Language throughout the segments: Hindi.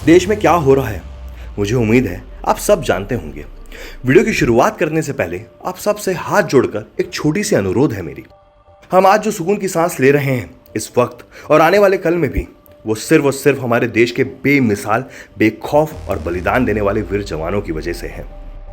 देश में क्या हो रहा है मुझे उम्मीद है आप सब जानते होंगे। वीडियो की शुरुआत करने से पहले आप सबसे हाथ जोड़कर एक छोटी सी अनुरोध है मेरी। हम आज जो सुकून की सांस ले रहे हैं इस वक्त और आने वाले कल में भी, वो सिर्फ हमारे देश के बेमिसाल, बेखौफ और बलिदान देने वाले वीर जवानों की वजह से है।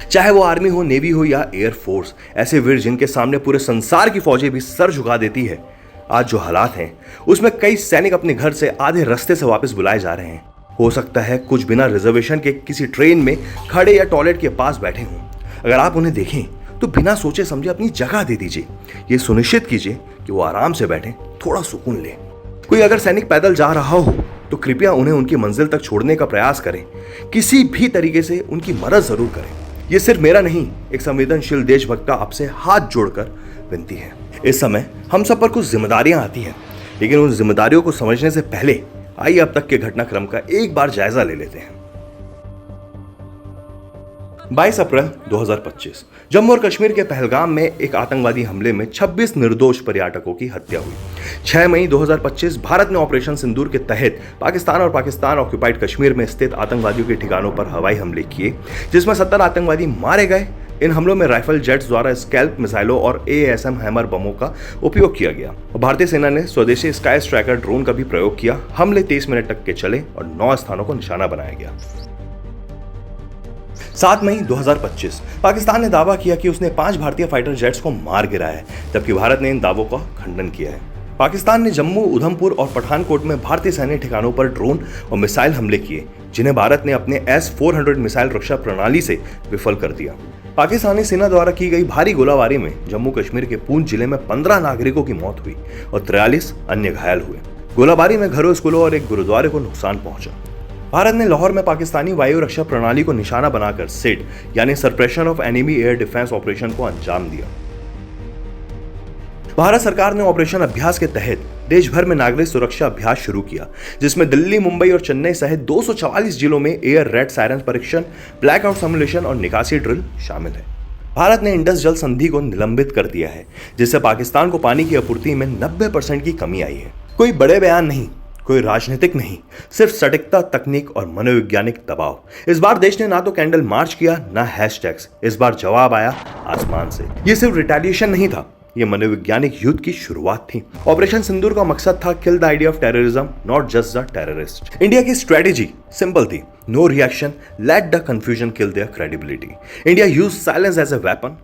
चाहे वो आर्मी हो, नेवी हो या एयरफोर्स, ऐसे वीर जिनके सामने पूरे संसार की फौजें भी सर झुका देती है। आज जो हालात हैं उसमें कई सैनिक अपने घर से आधे रास्ते से वापस बुलाए जा रहे हैं। हो सकता है कुछ बिना रिजर्वेशन के किसी ट्रेन में खड़े या टॉयलेट के पास बैठे हों। अगर आप उन्हें देखें तो बिना सोचे समझे अपनी जगह दे दीजिए। ये सुनिश्चित कीजिए कि वो आराम से बैठें, थोड़ा सुकून लें। कोई अगर सैनिक पैदल जा रहा हो तो कृपया उन्हें उनकी मंजिल तक छोड़ने का प्रयास करें। किसी भी तरीके से उनकी मदद जरूर करें। ये सिर्फ मेरा नहीं, एक संवेदनशील देशभक्त का आपसे हाथ जोड़कर विनती है। इस समय हम सब पर कुछ जिम्मेदारियां आती हैं, लेकिन उन जिम्मेदारियों को समझने से पहले आइए अब तक के घटनाक्रम का एक बार जायजा ले लेते हैं। 22 अप्रैल 2025 जम्मू और कश्मीर के पहलगाम में एक आतंकवादी हमले में 26 निर्दोष पर्यटकों की हत्या हुई। 6 मई 2025 भारत ने ऑपरेशन सिंदूर के तहत पाकिस्तान और पाकिस्तान ऑक्यूपाइड कश्मीर में स्थित आतंकवादियों के ठिकानों पर हवाई हमले किए, जिसमें 70 आतंकवादी मारे गए। इन हमलों में राइफल जेट्स द्वारा स्कैल्प मिसाइलों और AASM हैमर बमों का उपयोग किया गया। भारतीय सेना ने स्वदेशी स्काई स्ट्राइकर ड्रोन का भी प्रयोग किया। हमले 23 मिनट तक के चले और 9 स्थानों को निशाना बनाया गया। 7 मई 2025 पाकिस्तान ने दावा किया कि उसने 5 भारतीय फाइटर जेट्स को मार गिराया है, जबकि भारत ने इन दावों का खंडन किया है। पाकिस्तान ने जम्मू, उधमपुर और पठानकोट में भारतीय सैन्य ठिकानों पर ड्रोन और मिसाइल हमले किए, जिन्हें भारत ने अपने S-400 मिसाइल रक्षा प्रणाली से विफल कर दिया। पाकिस्तानी सेना द्वारा की गई भारी गोलाबारी में जम्मू कश्मीर के पूंछ जिले में 15 नागरिकों की मौत हुई और 43 अन्य घायल हुए। गोलाबारी में घरों, स्कूलों और एक गुरुद्वारे को नुकसान पहुंचा। भारत ने लाहौर में पाकिस्तानी वायु रक्षा प्रणाली को निशाना बनाकर सिड यानी suppression of enemy air defence operation को अंजाम दिया। भारत सरकार ने ऑपरेशन अभ्यास के तहत देश भर में नागरिक सुरक्षा अभ्यास शुरू किया, जिसमें दिल्ली, मुंबई और चेन्नई सहित 244 जिलों में एयर रेड सायरन परीक्षण, ब्लैकआउट सिमुलेशन और निकासी ड्रिल शामिल है। भारत ने इंडस जल संधि को निलंबित कर दिया है, जिससे पाकिस्तान को पानी की आपूर्ति में 90% की कमी आई है। कोई बड़े बयान नहीं, कोई राजनीतिक नहीं, सिर्फ सटीकता, तकनीक और मनोवैज्ञानिक दबाव। इस बार देश ने ना तो कैंडल मार्च किया, ना हैशटैग्स। इस बार जवाब आया आसमान से। ये सिर्फ रिटेलिएशन नहीं था, ये मनोवैज्ञानिक युद्ध की शुरुआत थी। ऑपरेशन सिंदूर का मकसद था kill the idea of terrorism, not just the terrorist. India की स्ट्रेटेजी सिंपल थी, no reaction, let the confusion kill their credibility. India use silence as a weapon.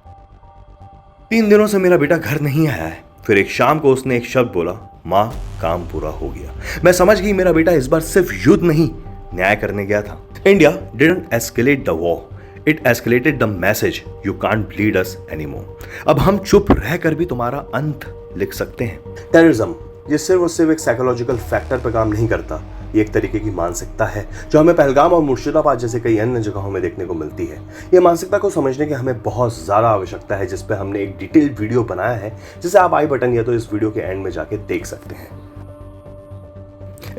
3 दिनों से मेरा बेटा घर नहीं आया है। फिर एक शाम को उसने एक शब्द बोला, माँ, काम पूरा हो गया। मैं समझ गई मेरा बेटा इस बार सिर्फ युद्ध नहीं, न्याय करने गया था। India didn't escalate the war, It escalated the message, you can't bleed us anymore. अब हम चुप रहकर भी तुम्हारा अंत लिख सकते हैं। टेररिज्म ये सिर्फ और सिर्फ एक साइकोलॉजिकल फैक्टर पर काम नहीं करता, ये एक तरीके की मानसिकता है जो हमें पहलगाम और मुर्शिदाबाद जैसे कई अन्य जगहों में देखने को मिलती है। ये मानसिकता को समझने की हमें बहुत ज़्यादा आवश्यकता है, जिस पे हमने एक डिटेल्ड वीडियो बनाया है, जिसे आप आई बटन या तो इस वीडियो के एंड में जाके देख सकते हैं।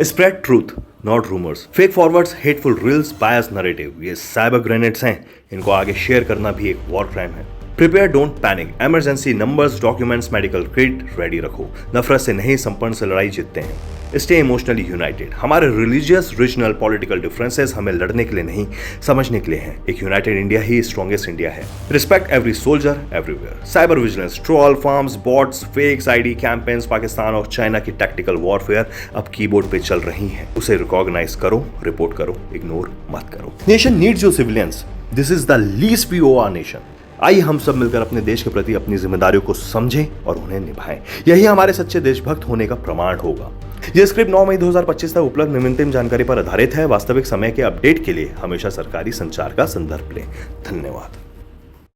Spread truth, not rumours, fake forwards, hateful reels, bias narrative, ये साइबर ग्रेनेड्स हैं। इनको आगे शेयर करना भी एक वॉर क्राइम है। Prepare, don't panic, emergency numbers, documents, medical kit ready रखो। नफरत से नहीं, संपन्न से लड़ाई जीतते हैं। Stay emotionally United. हमारे रिलीजियस, रीजनल, पॉलिटिकल डिफरेंसेस हमें लड़ने के लिए नहीं, समझने के लिए हैं। एक यूनाइटेड इंडिया ही स्ट्रॉन्गेस्ट इंडिया है। Respect every soldier everywhere. Cyber vigilance, troll farms, bots, fakes ID campaigns, Pakistan और चाइना की टैक्टिकल वॉरफेयर अब कीबोर्ड पे चल रही हैं। उसे रिकॉग्नाइज करो, रिपोर्ट करो, इग्नोर मत करो। Nation needs your civilians, this is the least we owe our nation. आइए हम सब मिलकर अपने देश के प्रति अपनी जिम्मेदारियों को समझें और उन्हें निभाएं। यही हमारे सच्चे देशभक्त होने का प्रमाण होगा। यह स्क्रिप्ट 9 मई 2025 तक उपलब्ध नवीनतम जानकारी पर आधारित है। वास्तविक समय के अपडेट के लिए हमेशा सरकारी संचार का संदर्भ लें। धन्यवाद।